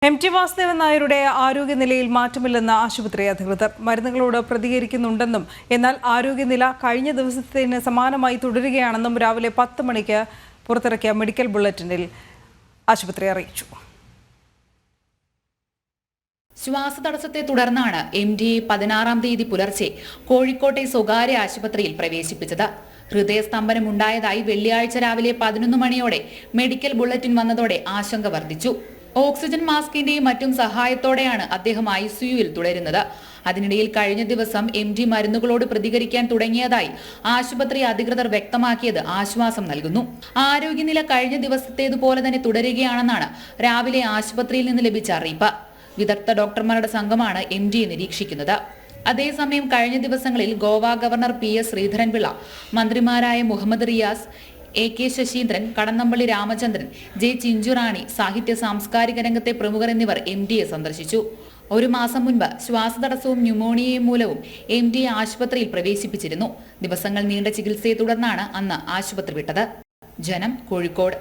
എം.ടി. വാസുദേവൻ നായരുടെ ആരോഗ്യനിലയിൽ മാറ്റമില്ലെന്ന് ആശുപത്രി അധികൃതർ. മരുന്നുകളോട് പ്രതികരിക്കുന്നുണ്ടെന്നും എന്നാൽ ആരോഗ്യനില കഴിഞ്ഞ ദിവസത്തിന് സമാനമായി തുടരുകയാണെന്നും രാവിലെ 10 മണിക്ക് പുറത്തിറക്കിയ മെഡിക്കൽ ബുള്ളറ്റിനിൽ ആശുപത്രി അറിയിച്ചു. ശ്വാസതടസ്സത്തെ തുടർന്നാണ് എം.ഡിയെ 16-ാം തീയതി പുലർച്ചെ കോഴിക്കോട്ടെ സ്വകാര്യ ആശുപത്രിയിൽ പ്രവേശിപ്പിച്ചത്. ഹൃദയസ്തംഭനം ഉണ്ടായതായി വെള്ളിയാഴ്ച രാവിലെ 11 മണിയോടെ മെഡിക്കൽ ബുള്ളറ്റിൻ വന്നതോടെ ആശങ്ക വർദ്ധിച്ചു. ഓക്സിജൻ മാസ്കിന്റെയും മറ്റും സഹായത്തോടെയാണ് അദ്ദേഹം ICUവിൽ തുടരുന്നത്. അതിനിടയിൽ കഴിഞ്ഞ ദിവസം എം.ഡി മരുന്നുകളോട് പ്രതികരിക്കാൻ തുടങ്ങിയതായി ആശുപത്രി അധികൃതർ വ്യക്തമാക്കിയത് ആശ്വാസം നൽകുന്നു. ആരോഗ്യനില കഴിഞ്ഞ ദിവസത്തേതുപോലെ തന്നെ തുടരുകയാണെന്നാണ് രാവിലെ ആശുപത്രിയിൽ നിന്ന് ലഭിച്ച അറിയിപ്പ്. വിദഗ്ധ ഡോക്ടർമാരുടെ സംഘമാണ് എം.ഡിയെ നിരീക്ഷിക്കുന്നത്. അതേസമയം കഴിഞ്ഞ ദിവസങ്ങളിൽ ഗോവ ഗവർണർ PS ശ്രീധരൻപിള്ള, മന്ത്രിമാരായ മുഹമ്മദ് റിയാസ്, AK ശശീന്ദ്രൻ, കടന്നപ്പള്ളി രാമചന്ദ്രൻ, J ചിഞ്ചുറാണി, സാഹിത്യ സാംസ്കാരിക രംഗത്തെ പ്രമുഖർ എന്നിവർ എം.ഡിയെ സന്ദർശിച്ചു. ഒരു മാസം മുൻപ് ശ്വാസതടസ്സവും ന്യൂമോണിയയും മൂലവും എം.ഡിയെ ആശുപത്രിയിൽ പ്രവേശിപ്പിച്ചിരുന്നു. ദിവസങ്ങൾ നീണ്ട ചികിത്സയെ തുടർന്നാണ് അന്ന് ആശുപത്രി വിട്ടത്. ജനം, കോഴിക്കോട്.